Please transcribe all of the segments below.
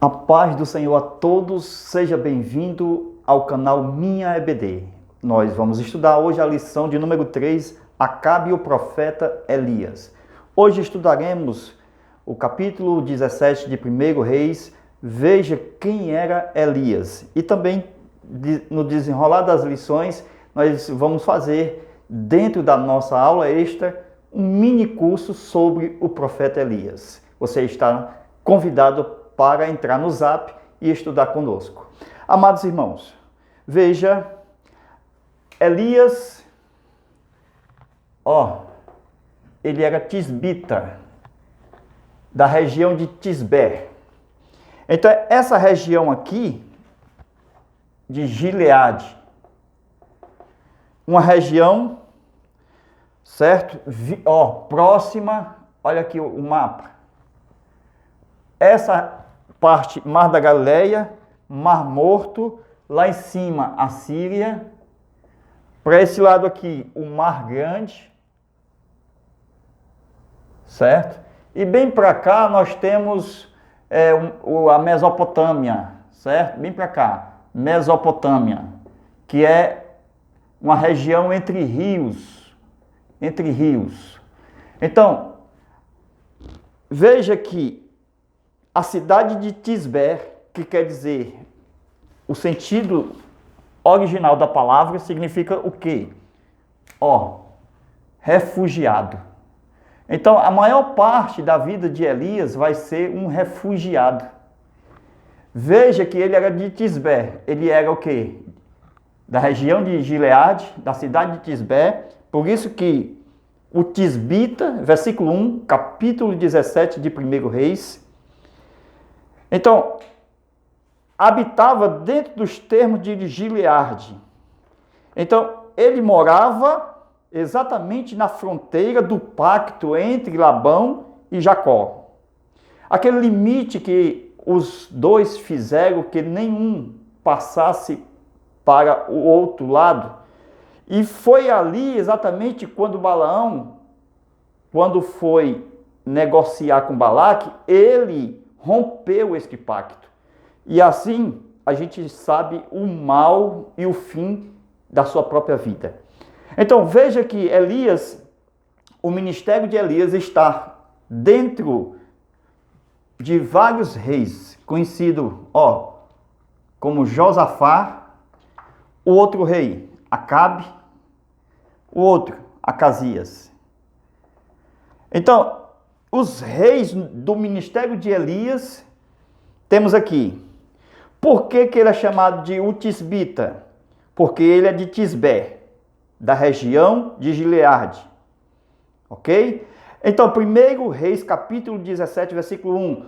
A paz do Senhor a todos, seja bem-vindo ao canal Minha EBD. Nós vamos estudar hoje a lição de número 3, Acabe e o profeta Elias. Hoje estudaremos o capítulo 17 de 1 Reis, veja quem era Elias. E também, no desenrolar das lições, nós vamos fazer, dentro da nossa aula extra, um mini curso sobre o profeta Elias. Você está convidado para entrar no Zap e estudar conosco. Amados irmãos, veja, Elias, ele era tisbita, da região de Tisbé. Então, essa região aqui, de Gileade, uma região, certo? Próxima, olha aqui o mapa. Essa parte, Mar da Galileia, Mar Morto, lá em cima a Síria, para esse lado aqui o Mar Grande, certo? E bem para cá nós temos a Mesopotâmia, certo? Bem para cá, Mesopotâmia, que é uma região entre rios. Então, veja que a cidade de Tisbé, que quer dizer, o sentido original da palavra significa o quê? Refugiado. Então, a maior parte da vida de Elias vai ser um refugiado. Veja que ele era de Tisbé. Ele era o quê? Da região de Gileade, da cidade de Tisbé. Por isso que o tisbita, versículo 1, capítulo 17 de 1 Reis. Então, habitava dentro dos termos de Gileade. Então, ele morava exatamente na fronteira do pacto entre Labão e Jacó. Aquele limite que os dois fizeram que nenhum passasse para o outro lado. E foi ali exatamente quando Balaão, quando foi negociar com Balaque, ele rompeu este pacto. E assim a gente sabe o mal e o fim da sua própria vida. Então veja que Elias, o ministério de Elias está dentro de vários reis, conhecido como Josafá, o outro rei Acabe, o outro Acasias. Então, os reis do ministério de Elias, temos aqui. Por que ele é chamado de tisbita? Porque ele é de Tisbé, da região de Gileade. Ok? Então, 1 Reis, capítulo 17, versículo 1,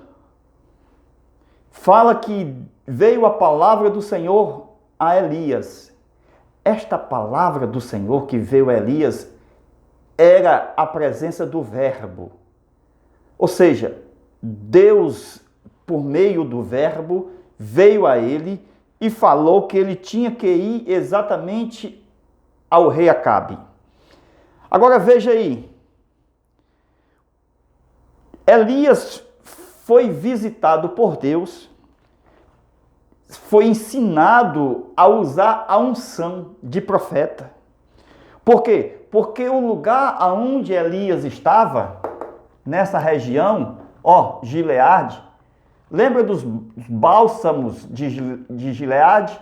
fala que veio a palavra do Senhor a Elias. Esta palavra do Senhor que veio a Elias era a presença do Verbo. Ou seja, Deus, por meio do Verbo, veio a ele e falou que ele tinha que ir exatamente ao rei Acabe. Agora veja aí. Elias foi visitado por Deus, foi ensinado a usar a unção de profeta. Por quê? Porque o lugar onde Elias estava, nessa região, Gileade, lembra dos bálsamos de Gileade?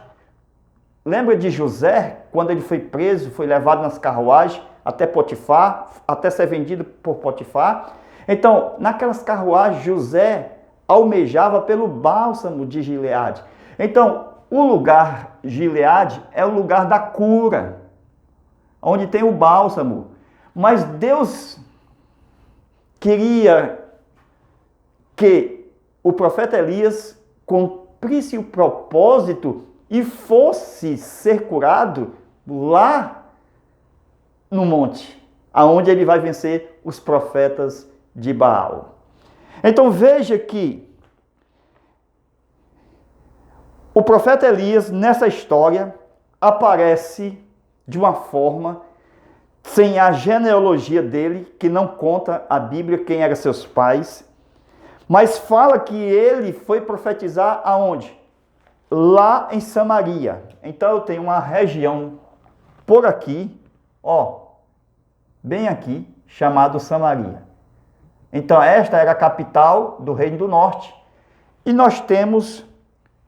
Lembra de José, quando ele foi preso, foi levado nas carruagens até Potifar, até ser vendido por Potifar? Então, naquelas carruagens, José almejava pelo bálsamo de Gileade. Então, o lugar Gileade é o lugar da cura, onde tem o bálsamo. Mas Deus queria que o profeta Elias cumprisse o propósito e fosse ser curado lá no monte, aonde ele vai vencer os profetas de Baal. Então veja que o profeta Elias, nessa história, aparece de uma forma sem a genealogia dele, que não conta a Bíblia quem eram seus pais. Mas fala que ele foi profetizar aonde? Lá em Samaria. Então eu tenho uma região por aqui, ó, bem aqui, chamado Samaria. Então esta era a capital do Reino do Norte. E nós temos,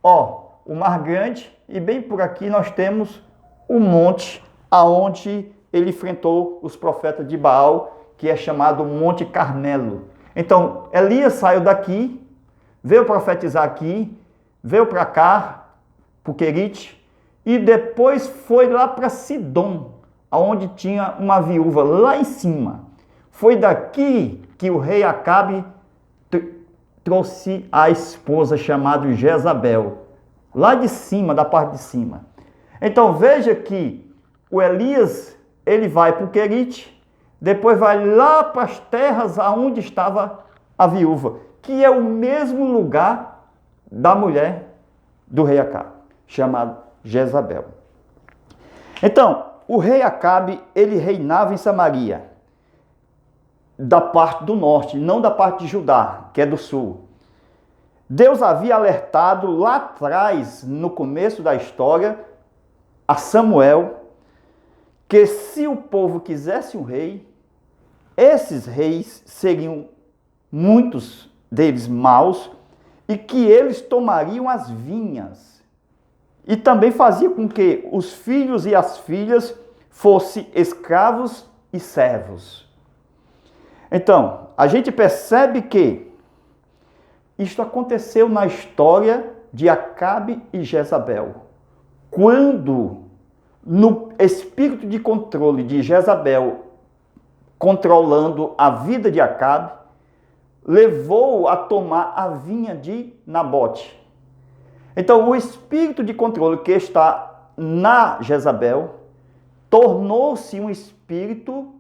ó, o Mar Grande, e bem por aqui nós temos o monte aonde ele enfrentou os profetas de Baal, que é chamado Monte Carmelo. Então, Elias saiu daqui, veio profetizar aqui, veio para cá, para o Querite, e depois foi lá para Sidom, onde tinha uma viúva lá em cima. Foi daqui que o rei Acabe trouxe a esposa chamada Jezabel, lá de cima, da parte de cima. Então veja que o Elias, ele vai para o Querite, depois vai lá para as terras onde estava a viúva, que é o mesmo lugar da mulher do rei Acabe, chamado Jezabel. Então, o rei Acabe, ele reinava em Samaria, da parte do norte, não da parte de Judá, que é do sul. Deus havia alertado lá atrás, no começo da história, a Samuel, que se o povo quisesse um rei, esses reis seriam muitos deles maus e que eles tomariam as vinhas. E também fazia com que os filhos e as filhas fossem escravos e servos. Então, a gente percebe que isto aconteceu na história de Acabe e Jezabel. Quando, no espírito de controle de Jezabel, controlando a vida de Acabe, levou a tomar a vinha de Nabote. Então, o espírito de controle que está na Jezabel tornou-se um espírito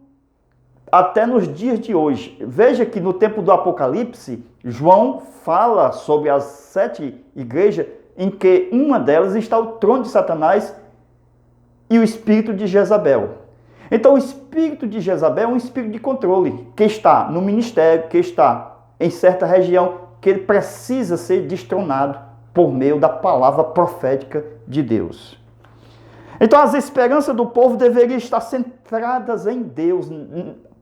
até nos dias de hoje. Veja que no tempo do Apocalipse, João fala sobre as 7 igrejas, em que uma delas está o trono de Satanás e o espírito de Jezabel. Então, o espírito de Jezabel é um espírito de controle, que está no ministério, que está em certa região, que ele precisa ser destronado por meio da palavra profética de Deus. Então, as esperanças do povo deveriam estar centradas em Deus,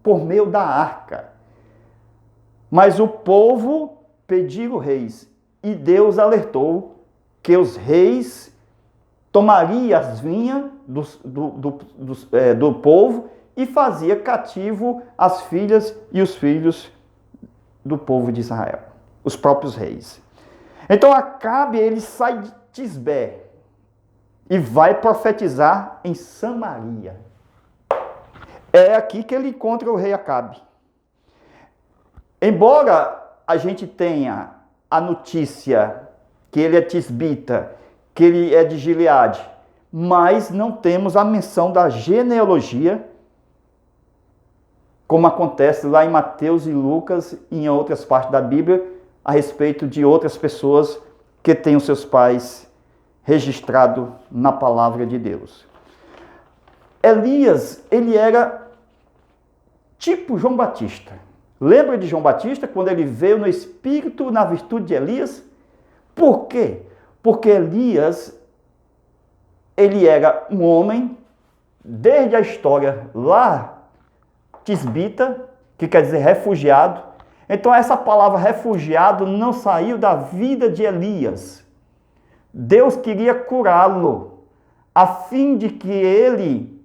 por meio da arca. Mas o povo pediu reis, e Deus alertou que os reis tomariam as vinhas do povo e fazia cativo as filhas e os filhos do povo de Israel, os próprios reis. Então Acabe, ele sai de Tisbé e vai profetizar em Samaria. É aqui que ele encontra o rei Acabe. Embora a gente tenha a notícia que ele é tisbita, que ele é de Gileade, mas não temos a menção da genealogia, como acontece lá em Mateus e Lucas e em outras partes da Bíblia, a respeito de outras pessoas que têm os seus pais registrados na palavra de Deus. Elias, ele era tipo João Batista. Lembra de João Batista, quando ele veio no espírito, na virtude de Elias? Por quê? Porque Elias, ele era um homem, desde a história lá, tisbita, que quer dizer refugiado. Então essa palavra refugiado não saiu da vida de Elias. Deus queria curá-lo, a fim de que ele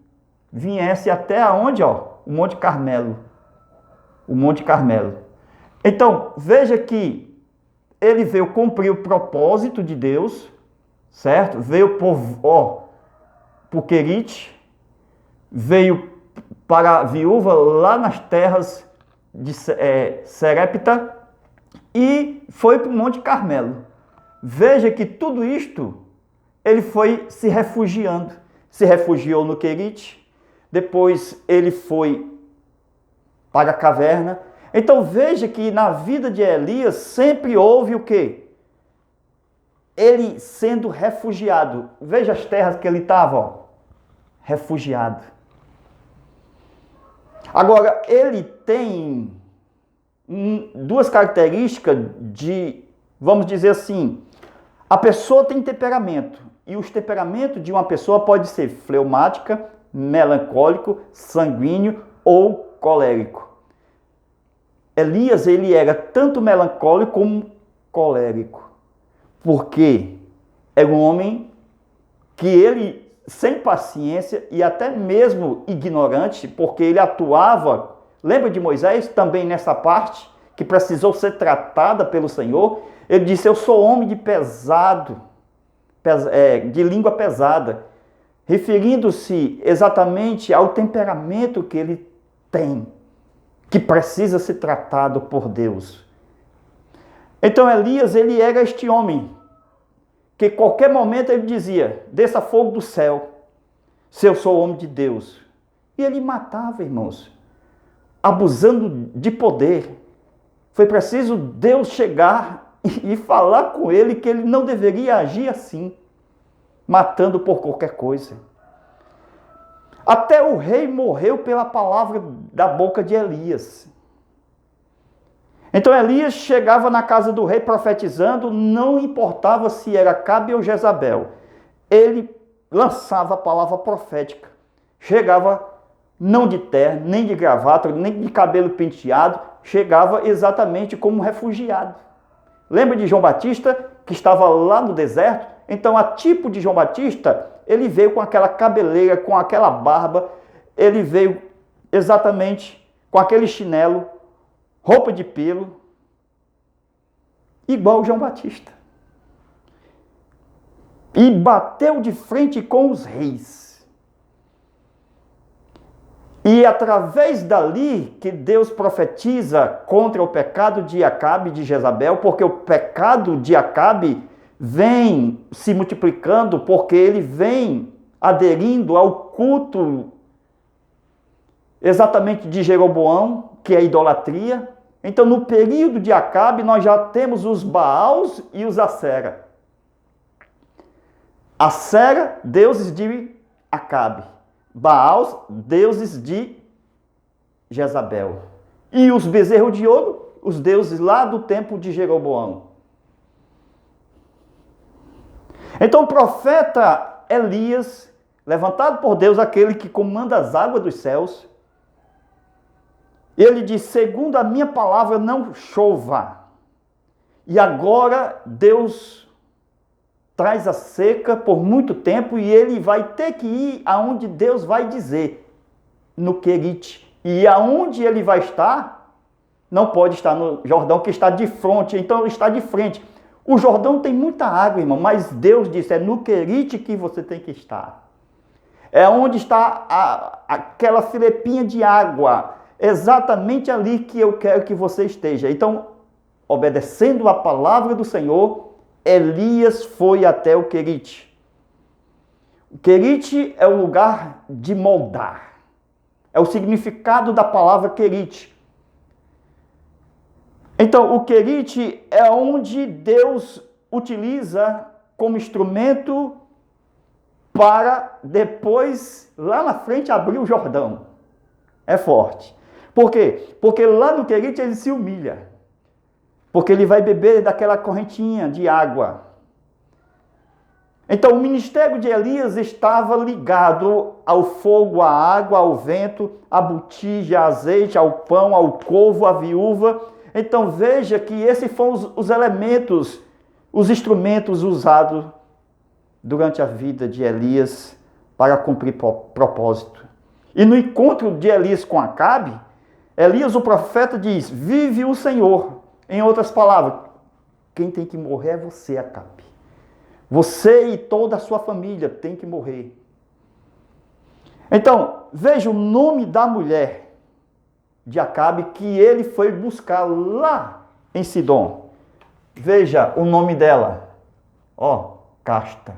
viesse até aonde? O Monte Carmelo. O Monte Carmelo. Então, veja que ele veio cumprir o propósito de Deus, certo? Veio por Querite, veio para a viúva lá nas terras de Serepta e foi para o Monte Carmelo. Veja que tudo isto, ele foi se refugiando. Se refugiou no Querite, depois ele foi para a caverna. Então veja que na vida de Elias sempre houve o quê? Ele sendo refugiado. Veja as terras que ele estava, refugiado. Agora, ele tem duas características de, vamos dizer assim, a pessoa tem temperamento. E os temperamentos de uma pessoa pode ser fleumática, melancólico, sanguíneo ou colérico. Elias, ele era tanto melancólico como colérico. Porque era um homem que ele, sem paciência e até mesmo ignorante, porque ele atuava, lembra de Moisés também nessa parte, que precisou ser tratada pelo Senhor? Ele disse, eu sou homem de de língua pesada, referindo-se exatamente ao temperamento que ele tem, que precisa ser tratado por Deus. Então Elias, ele era este homem, que qualquer momento ele dizia, desça fogo do céu, se eu sou homem de Deus. E ele matava, irmãos, abusando de poder. Foi preciso Deus chegar e falar com ele que ele não deveria agir assim, matando por qualquer coisa. Até o rei morreu pela palavra da boca de Elias. Então Elias chegava na casa do rei profetizando, não importava se era Acabe ou Jezabel. Ele lançava a palavra profética. Chegava não de terno, nem de gravata, nem de cabelo penteado, chegava exatamente como refugiado. Lembra de João Batista, que estava lá no deserto? Então, a tipo de João Batista, ele veio com aquela cabeleira, com aquela barba, ele veio exatamente com aquele chinelo, roupa de pelo, igual João Batista. E bateu de frente com os reis. E através dali que Deus profetiza contra o pecado de Acabe e de Jezabel, porque o pecado de Acabe vem se multiplicando, porque ele vem aderindo ao culto exatamente de Jeroboão, que é a idolatria. Então, no período de Acabe, nós já temos os Baals e os Acera. Acera, deuses de Acabe. Baals, deuses de Jezabel. E os bezerros de ouro, os deuses lá do tempo de Jeroboão. Então o profeta Elias, levantado por Deus, aquele que comanda as águas dos céus, ele diz, segundo a minha palavra, não chova. E agora Deus traz a seca por muito tempo e ele vai ter que ir aonde Deus vai dizer, no Querite. E aonde ele vai estar, não pode estar no Jordão, que está de frente, então ele está de frente. O Jordão tem muita água, irmão, mas Deus disse, é no Querite que você tem que estar. É onde está aquela filepinha de água, exatamente ali que eu quero que você esteja. Então, obedecendo a palavra do Senhor, Elias foi até o Querite. O Querite é o lugar de moldar. É o significado da palavra Querite. Então, o Querite é onde Deus utiliza como instrumento para depois, lá na frente, abrir o Jordão. É forte. Por quê? Porque lá no Querite ele se humilha. Porque ele vai beber daquela correntinha de água. Então o ministério de Elias estava ligado ao fogo, à água, ao vento, à botija, ao azeite, ao pão, ao covo, à viúva. Então veja que esses foram os elementos, os instrumentos usados durante a vida de Elias para cumprir propósito. E no encontro de Elias com Acabe, Elias, o profeta, diz, vive o Senhor. Em outras palavras, quem tem que morrer é você, Acabe. Você e toda a sua família tem que morrer. Então, veja o nome da mulher de Acabe que ele foi buscar lá em Sidom. Veja o nome dela. Casta.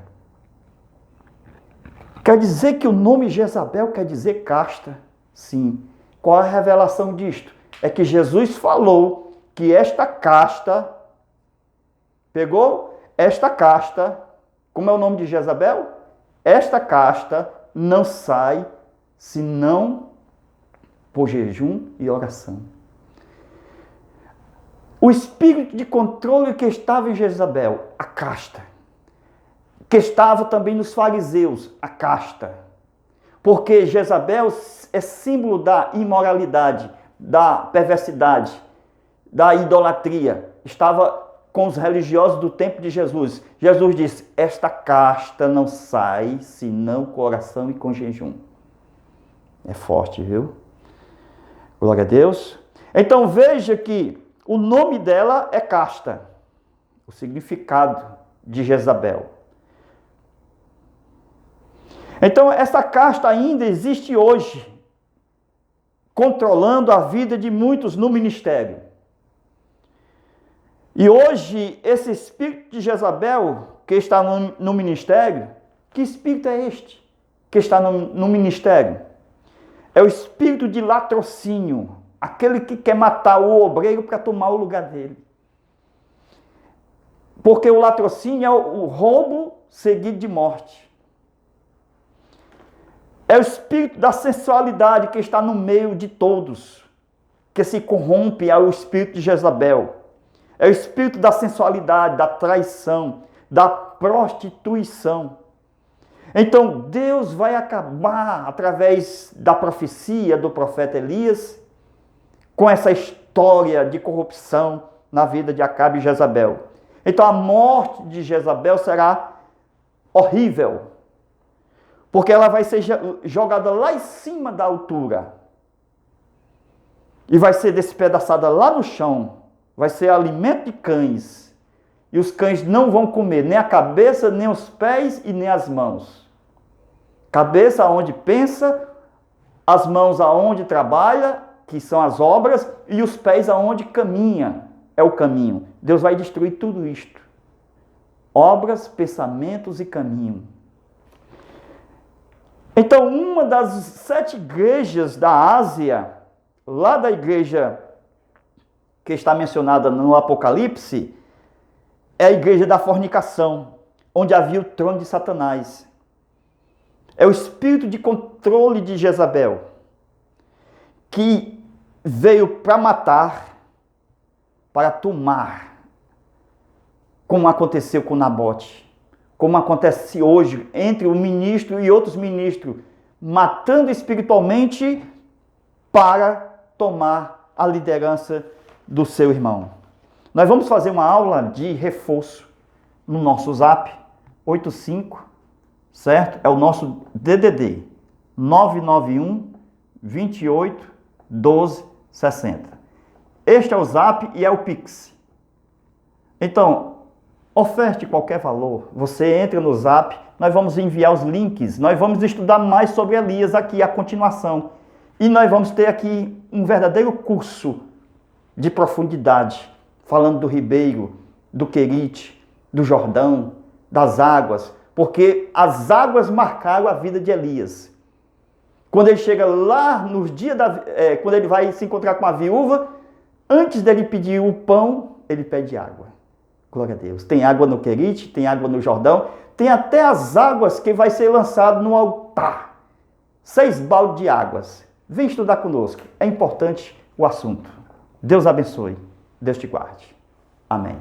Quer dizer que o nome Jezabel quer dizer casta? Sim. Qual é a revelação disto? É que Jesus falou que esta casta, pegou esta casta, como é o nome de Jezabel? Esta casta não sai senão por jejum e oração. O espírito de controle que estava em Jezabel, a casta. Que estava também nos fariseus, a casta. Porque Jezabel é símbolo da imoralidade, da perversidade, da idolatria. Estava com os religiosos do tempo de Jesus. Jesus disse, esta casta não sai senão com oração e com jejum. É forte, viu? Glória a Deus. Então veja que o nome dela é casta. O significado de Jezabel. Então essa casta ainda existe hoje, controlando a vida de muitos no ministério. E hoje, esse espírito de Jezabel, que está no ministério, que espírito é este que está no ministério? É o espírito de latrocínio, aquele que quer matar o obreiro para tomar o lugar dele. Porque o latrocínio é o roubo seguido de morte. É o espírito da sensualidade que está no meio de todos, que se corrompe ao espírito de Jezabel. É o espírito da sensualidade, da traição, da prostituição. Então Deus vai acabar, através da profecia do profeta Elias, com essa história de corrupção na vida de Acabe e Jezabel. Então a morte de Jezabel será horrível, porque ela vai ser jogada lá em cima da altura e vai ser despedaçada lá no chão. Vai ser alimento de cães. E os cães não vão comer nem a cabeça, nem os pés e nem as mãos. Cabeça aonde pensa, as mãos aonde trabalha, que são as obras, e os pés aonde caminha, é o caminho. Deus vai destruir tudo isto. Obras, pensamentos e caminho. Então, uma das 7 igrejas da Ásia, lá da igreja que está mencionada no Apocalipse, é a igreja da fornicação, onde havia o trono de Satanás. É o espírito de controle de Jezabel, que veio para matar, para tomar, como aconteceu com Nabote, como acontece hoje entre um ministro e outros ministros, matando espiritualmente para tomar a liderança do seu irmão. Nós vamos fazer uma aula de reforço no nosso Zap 85, certo? É o nosso DDD 991 28 12 60. Este é o Zap e é o Pix. Então, oferte qualquer valor. Você entra no Zap, nós vamos enviar os links, nós vamos estudar mais sobre Elias aqui, a continuação. E nós vamos ter aqui um verdadeiro curso de profundidade, falando do ribeiro, do Querite, do Jordão, das águas, porque as águas marcaram a vida de Elias. Quando ele chega lá nos dias quando ele vai se encontrar com a viúva, antes dele pedir o pão, ele pede água. Glória a Deus. Tem água no Querite, tem água no Jordão, tem até as águas que vai ser lançado no altar. 6 baldes de águas. Vem estudar conosco. É importante o assunto. Deus abençoe. Deus te guarde. Amém.